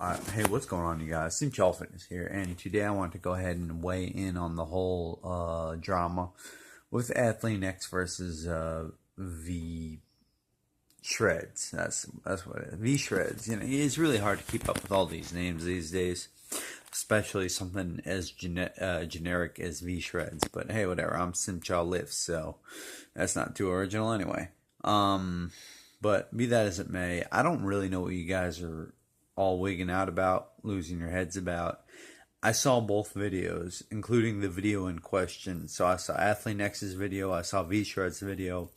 Hey, what's going on, you guys? Sim Fitness here, and today I want to go ahead and weigh in on the whole drama with AthleanX versus V Shreds. That's what it is. V Shreds. You know, it's really hard to keep up with all these names these days, especially something as generic as V Shreds. But hey, whatever. I'm Sim Lifts, so that's not too original anyway. But be that as it may, I don't really know what you guys are all wigging out about, losing your heads about. I saw both videos, including the video in question. So I saw AthleanX's video, I saw V Shred's video,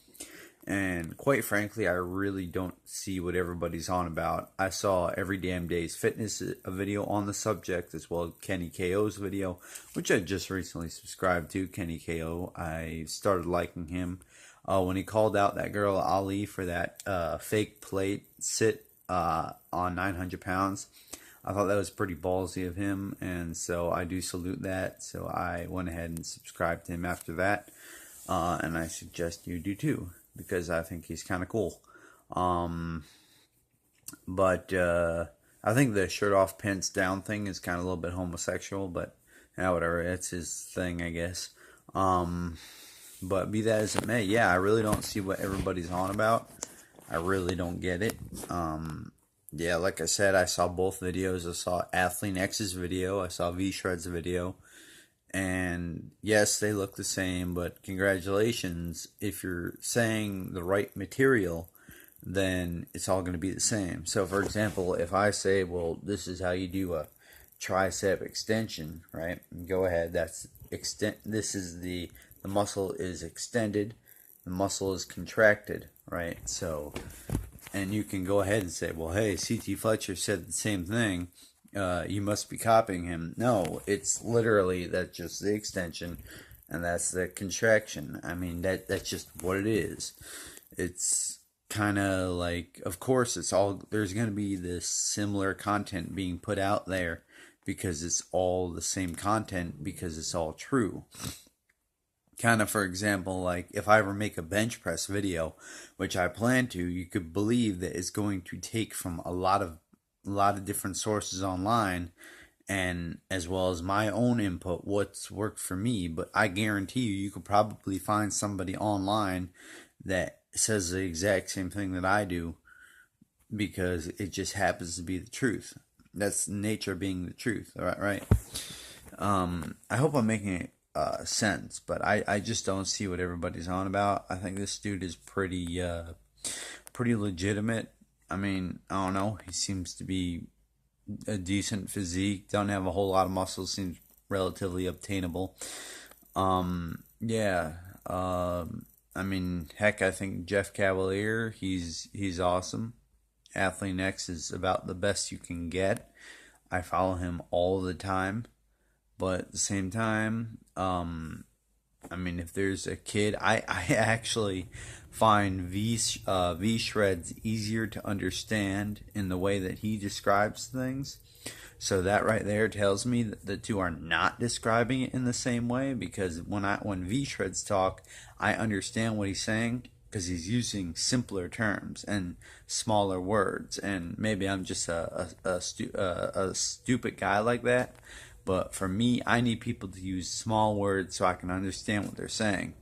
and quite frankly, I really don't see what everybody's on about. I saw Every Damn Day's Fitness a video on the subject, as well as Kenny KO's video, which I just recently subscribed to. Kenny KO, I started liking him when he called out that girl Ali for that fake plate sit on 900 pounds. I thought that was pretty ballsy of him, and so I do salute that. So I went ahead and subscribed to him after that, and I suggest you do too, because I think he's kind of cool. But I think the shirt off, pants down thing is kind of a little bit homosexual, but yeah, whatever. It's his thing, I guess. But be that as it may, yeah, I really don't see what everybody's on about. I really don't get it. Yeah, like I said, I saw both videos. I saw AthleanX's video. I saw V Shred's video. And yes, they look the same, but congratulations. If you're saying the right material, then it's all going to be the same. So, for example, if I say, well, this is how you do a tricep extension, right? Go ahead. This is the muscle is extended, the muscle is contracted, right? So, and you can go ahead and say, well, hey, CT Fletcher said the same thing. You must be copying him. No, it's literally that's just the extension, and that's the contraction. I mean, that's just what it is. It's kind of like, of course, it's all there's going to be this similar content being put out there because it's all the same content because it's all true. Kind of, for example, like if I ever make a bench press video, which I plan to, you could believe that it's going to take from a lot of different sources online, and as well as my own input, what's worked for me. But I guarantee you could probably find somebody online that says the exact same thing that I do, because it just happens to be the truth. That's nature being the truth, right? I hope I'm making it sense, but I just don't see what everybody's on about. I think this dude is pretty legitimate. I mean, I don't know. He seems to be a decent physique. Don't have a whole lot of muscles. Seems relatively obtainable. Yeah. I mean, heck, I think Jeff Cavalier. He's awesome. AthleanX is about the best you can get. I follow him all the time, but at the same time, I mean, if there's a kid, I actually find V Shreds easier to understand in the way that he describes things. So that right there tells me that the two are not describing it in the same way, because when V Shreds talk, I understand what he's saying because he's using simpler terms and smaller words. And maybe I'm just a stupid guy like that. But for me, I need people to use small words so I can understand what they're saying.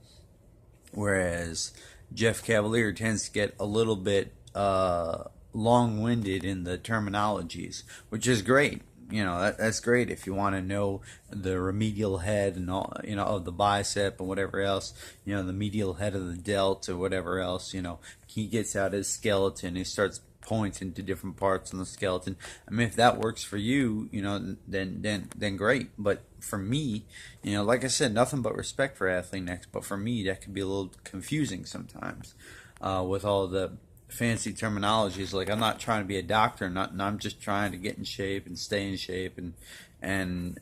Whereas Jeff Cavalier tends to get a little bit long-winded in the terminologies, which is great. You know, that's great if you want to know the remedial head and all, you know, of the bicep and whatever else, you know, the medial head of the delt or whatever else. You know, he gets out his skeleton, he starts pointing to different parts on the skeleton. I mean, if that works for you, you know, then great. But for me, you know, like I said, nothing but respect for AthleanX. But for me, that can be a little confusing sometimes with all the fancy terminologies. Like, I'm not trying to be a doctor, I'm just trying to get in shape and stay in shape, and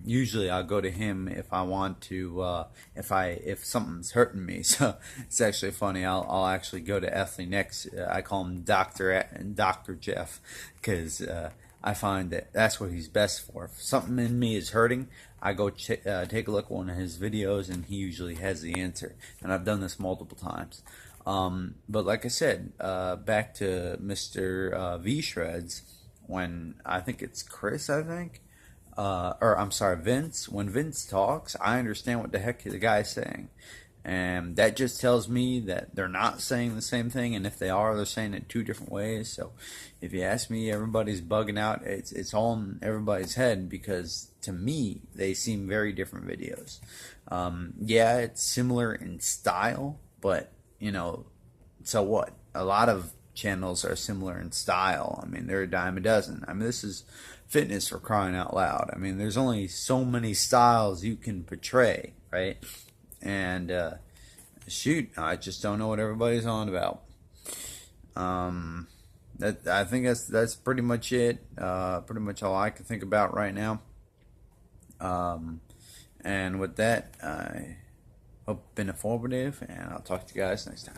usually I'll go to him if I want to, if something's hurting me. So it's actually funny. I'll actually go to AthleanX. I call him Doctor Jeff, because I find that that's what he's best for. If something in me is hurting, I go take a look at one of his videos, and he usually has the answer. And I've done this multiple times. But like I said, back to Mr. V Shreds. when I think it's Chris, I think, or I'm sorry, Vince. When Vince talks, I understand what the heck the guy's saying, and that just tells me that they're not saying the same thing, and if they are, they're saying it two different ways. So, if you ask me, everybody's bugging out. It's all in everybody's head because to me, they seem very different videos. Yeah, it's similar in style, but so what? A lot of channels are similar in style. I mean, they're a dime a dozen. I mean, this is fitness for crying out loud. I mean, there's only so many styles you can portray, right? And shoot, I just don't know what everybody's on about. I think that's pretty much it. Pretty much all I can think about right now. And with that, I hope it's been informative, and I'll talk to you guys next time.